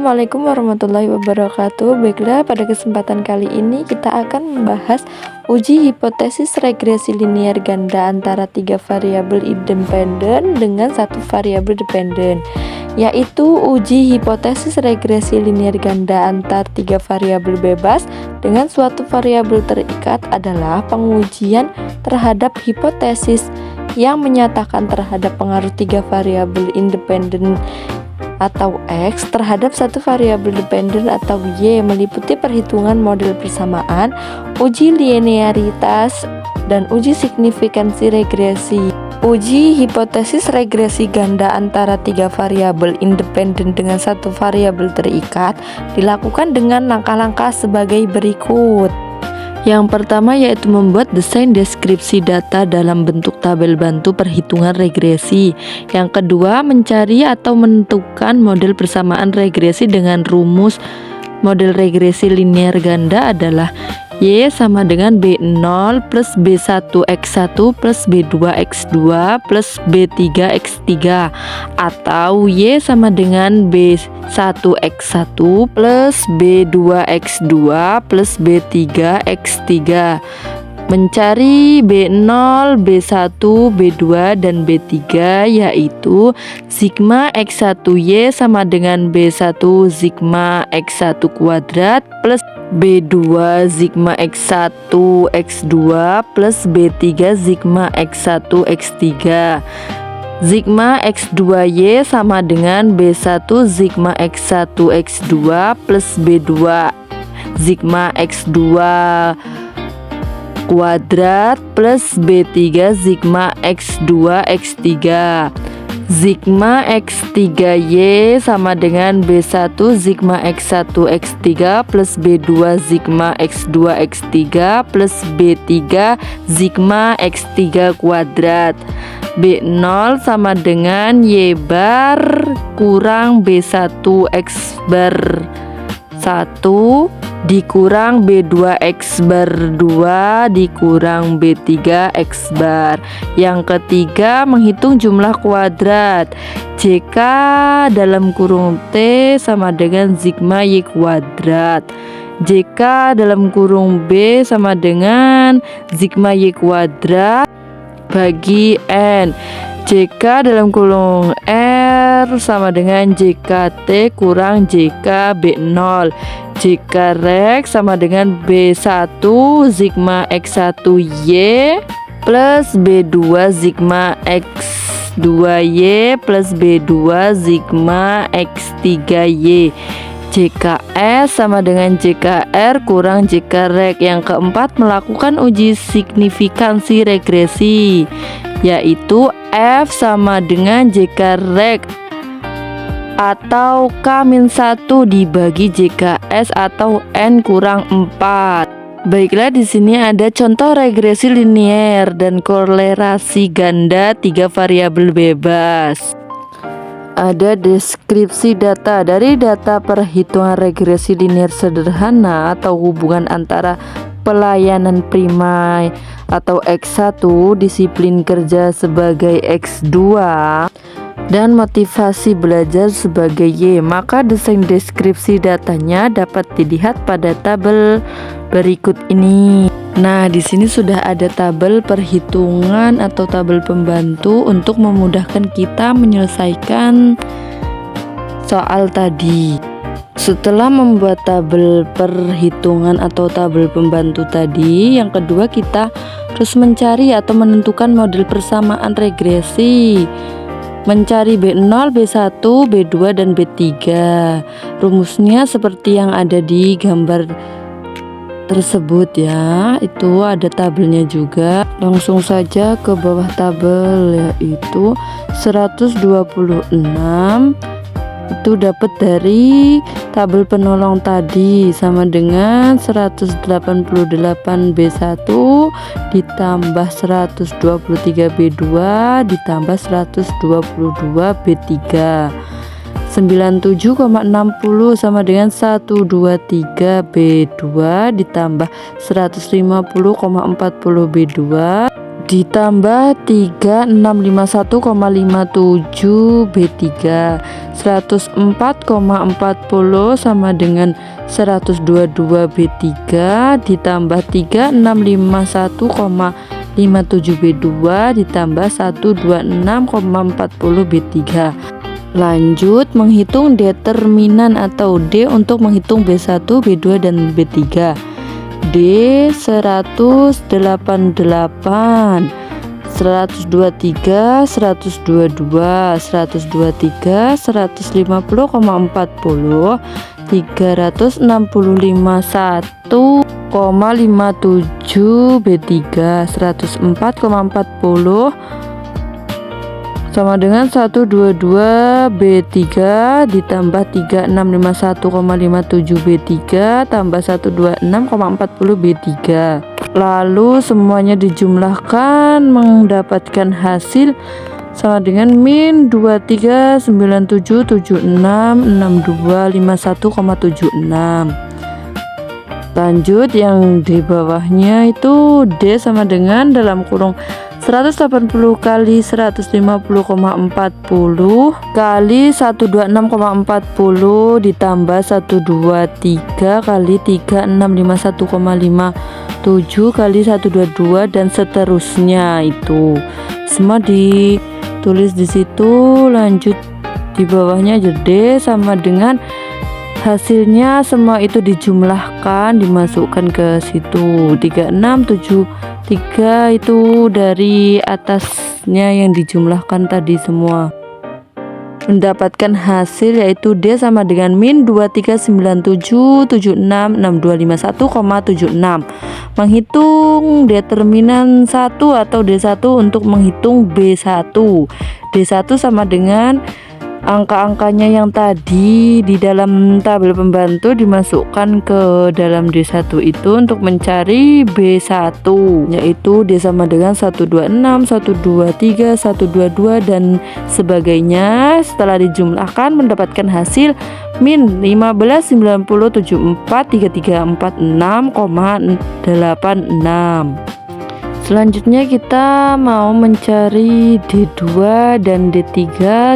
Assalamualaikum warahmatullahi wabarakatuh. Baiklah, pada kesempatan kali ini kita akan membahas uji hipotesis regresi linier ganda antara 3 variabel independen dengan 1 variabel dependen, yaitu uji hipotesis regresi linier ganda antar 3 variabel bebas dengan suatu variabel terikat adalah pengujian terhadap hipotesis yang menyatakan terhadap pengaruh 3 variabel independen atau X terhadap satu variabel dependen atau Y, meliputi perhitungan model persamaan, uji linearitas, dan uji signifikansi regresi. Uji hipotesis regresi ganda antara 3 variabel independen dengan 1 variabel terikat dilakukan dengan langkah-langkah sebagai berikut. Yang pertama yaitu membuat desain deskripsi data dalam bentuk tabel bantu perhitungan regresi. Yang kedua, mencari atau menentukan model persamaan regresi dengan rumus model regresi linear ganda adalah Y sama dengan B0 plus B1X1 plus B2X2 plus B3X3, atau Y sama dengan B1X1 plus B2X2 plus B3X3. Mencari B0, B1, B2, dan B3 yaitu sigma X1Y sama dengan B1 sigma X1 kuadrat plus B2 sigma X1 X2 plus B3 sigma X1 X3. Sigma X2Y sama dengan B1 sigma X1 X2 plus B2 sigma X2 kuadrat plus B3 sigma X2 X3. Sigma X3Y sama dengan B1 sigma X1 X3 plus B2 sigma X2 X3 plus B3 sigma X3 kuadrat. B0 sama dengan Y bar kurang B1 X bar 1 dikurang B2 X bar 2 dikurang B3 X bar. Yang ketiga, menghitung jumlah kuadrat. JK dalam kurung T sama dengan sigma Y kuadrat. JK dalam kurung B sama dengan sigma Y kuadrat bagi N. JK dalam kurung R sama dengan JKT kurang JK B0. JK rek sama dengan B1 sigma X1Y plus B2 sigma X2Y plus B2 sigma X3Y. JKS sama dengan JKR kurang JK rek. Yang keempat, melakukan uji signifikansi regresi, yaitu F sama dengan JK rek atau K-1 dibagi JKS atau N kurang 4. Baiklah, di sini ada contoh regresi linier dan korelerasi ganda 3 variabel bebas. Ada deskripsi data. Dari data perhitungan regresi linier sederhana atau hubungan antara pelayanan primai atau X1, disiplin kerja sebagai X2, dan motivasi belajar sebagai Y, maka desain deskripsi datanya dapat dilihat pada tabel berikut ini. Nah, di sini sudah ada tabel perhitungan atau tabel pembantu untuk memudahkan kita menyelesaikan soal tadi. Setelah membuat tabel perhitungan atau tabel pembantu tadi, yang kedua kita harus mencari atau menentukan model persamaan regresi. Mencari B0, B1, B2, dan B3. Rumusnya seperti yang ada di gambar tersebut ya. Itu ada tabelnya juga. Langsung saja ke bawah tabel, yaitu 126 itu dapat dari tabel penolong tadi sama dengan 188 B1 ditambah 123 B2 ditambah 122 B3. 97,60 sama dengan 123 B2 ditambah 150,40 B2 ditambah 3651,57 B3 104,40 sama dengan 122 B3 ditambah 3651,57 B2 ditambah 126,40 B3. Lanjut menghitung determinan atau D untuk menghitung B1, B2 dan B3. D 188, 123, 122, 123, 150,40, 365,1,57 B3, 104,40 sama dengan 122 B3 ditambah 3651,57 B3 tambah 126,40 B3. Lalu semuanya dijumlahkan mendapatkan hasil sama dengan min 2397766251,76. Lanjut yang di bawahnya itu D sama dengan dalam kurung 180 kali 150,40 kali 126,40 ditambah 123 kali 3651,57 kali 122 dan seterusnya. Itu semua ditulis di situ. Lanjut di bawahnya jadi sama dengan hasilnya, semua itu dijumlahkan dimasukkan ke situ. 3673 itu dari atasnya yang dijumlahkan tadi semua mendapatkan hasil yaitu D sama dengan min 2397766251,76. Menghitung determinan 1 atau D1 untuk menghitung B1. D1 sama dengan angka-angkanya yang tadi di dalam tabel pembantu dimasukkan ke dalam D1 itu untuk mencari B1, yaitu D sama dengan 126, 123, 122 dan sebagainya. Setelah dijumlahkan mendapatkan hasil min 15,943346,86. Selanjutnya kita mau mencari D2 dan D3.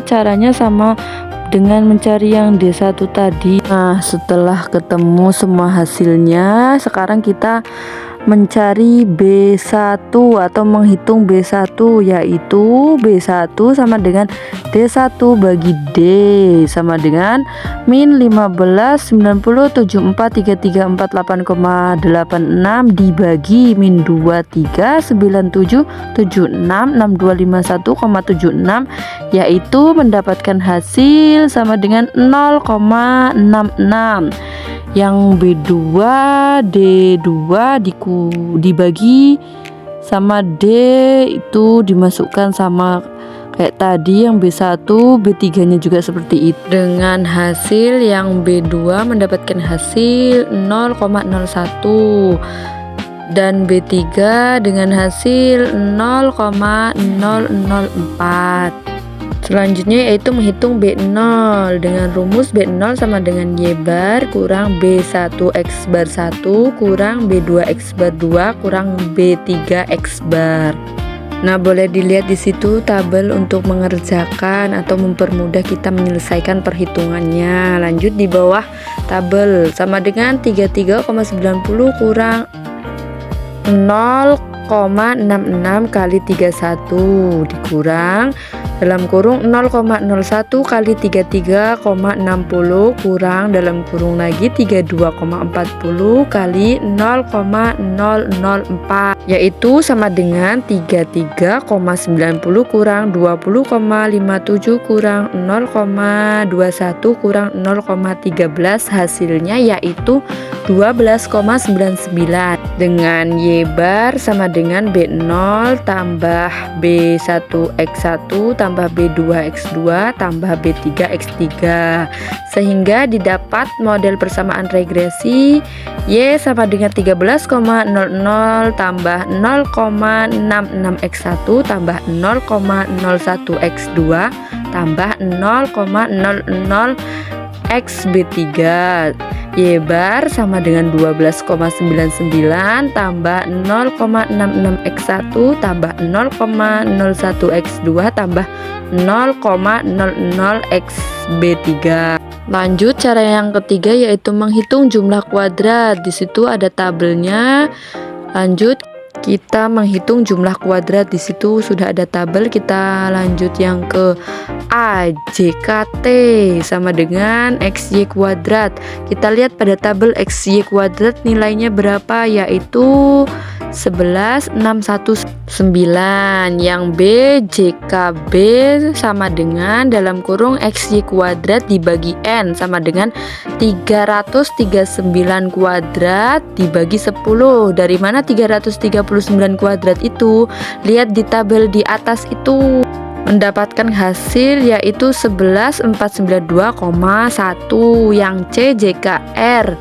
Caranya sama dengan mencari yang D1 tadi. Nah, setelah ketemu semua hasilnya, sekarang kita mencari B1 atau menghitung B1, yaitu B1 sama dengan D1 bagi D sama dengan min 15,90743348,86 dibagi min 2397766251,76, yaitu mendapatkan hasil sama dengan 0,66. Yang B2 D2 dibagi sama D itu dimasukkan sama kayak tadi. Yang B1 B3 nya juga seperti itu dengan hasil yang B2 mendapatkan hasil 0,01 dan B3 dengan hasil 0,004. Selanjutnya yaitu menghitung B0 dengan rumus B0 sama dengan Y bar kurang B1 X bar 1 kurang B2 X bar 2 kurang B3 X bar. Nah, boleh dilihat di situ tabel untuk mengerjakan atau mempermudah kita menyelesaikan perhitungannya. Lanjut di bawah tabel sama dengan 33,90 kurang 0,66 kali 31 dikurang dalam kurung 0,01 kali 33,60 kurang dalam kurung lagi 32,40 kali 0,004, yaitu sama dengan 33,90 kurang 20,57 kurang 0,21 kurang 0,13. hasilnya yaitu 12,99 dengan Y bar sama dengan B0 tambah B1X1 tambah B2X2 tambah B3X3, sehingga didapat model persamaan regresi Y sama dengan 13,00 tambah 0,66X1 tambah 0,01X2 tambah 0,00XB3. Y bar sama dengan 12,99 tambah 0,66X1 tambah 0,01X2 tambah 0,00X B3. Lanjut cara yang ketiga yaitu menghitung jumlah kuadrat. Di situ ada tabelnya. Lanjut kita menghitung jumlah kuadrat. Di situ sudah ada tabel. Kita lanjut yang ke A. JKT sama dengan XY kuadrat. Kita lihat pada tabel XY kuadrat nilainya berapa, yaitu 11,619. Yang B, JKB sama dengan dalam kurung XY kuadrat dibagi N sama dengan 339 kuadrat dibagi 10. Dari mana 339 kuadrat itu? Lihat di tabel di atas itu. Mendapatkan hasil yaitu 11,492,1. Yang C, JKR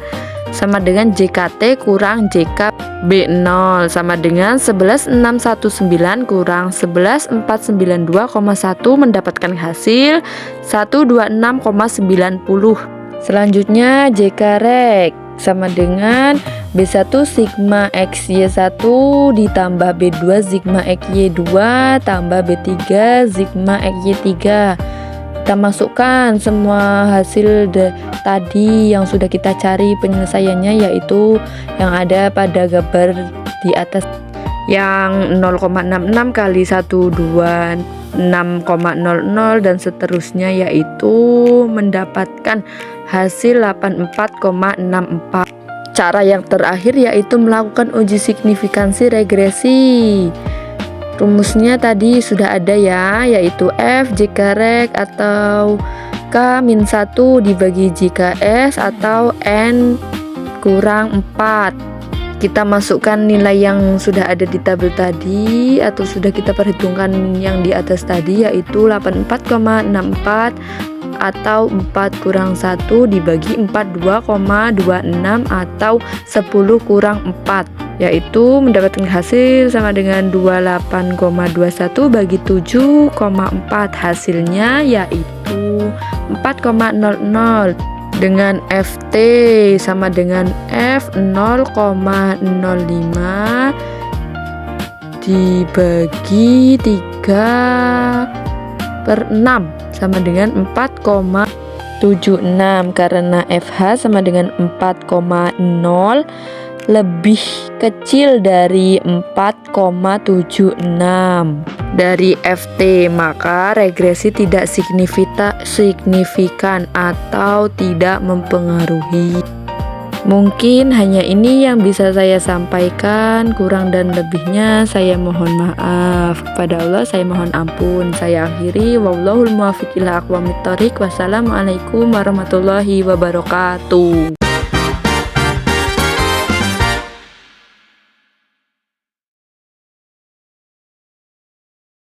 sama dengan JKT kurang JKB0 sama dengan 11,619 kurang 11,492,1 mendapatkan hasil 126,90. Selanjutnya JKREG sama dengan B1 sigma XY1 ditambah B2 sigma XY2 tambah B3 sigma XY3. Kita masukkan semua hasil tadi yang sudah kita cari penyelesaiannya, yaitu yang ada pada gambar di atas, yang 0,66 kali 126,00 dan seterusnya, yaitu mendapatkan hasil 84,64. Cara yang terakhir yaitu melakukan uji signifikansi regresi. Rumusnya tadi sudah ada ya, yaitu F JKREG atau K-1 dibagi JKS atau N kurang 4. Kita masukkan nilai yang sudah ada di tabel tadi atau sudah kita perhitungkan yang di atas tadi, yaitu 84,64 atau 4 kurang 1 dibagi 42,26 atau 10 kurang 4, yaitu mendapatkan hasil sama dengan 28,21 bagi 7,4. Hasilnya yaitu 4,00 dengan FT sama dengan F 0,05 dibagi 3/6 sama dengan 4,76, karena FH sama dengan 4,0 lebih kecil dari 4,76 dari FT, maka regresi tidak signifikan atau tidak mempengaruhi. Mungkin hanya ini yang bisa saya sampaikan, kurang dan lebihnya saya mohon maaf. Kepada Allah saya mohon ampun. Saya akhiri, wallahul muwaffiq ila aqwamit thoriq. Wassalamualaikum warahmatullahi wabarakatuh.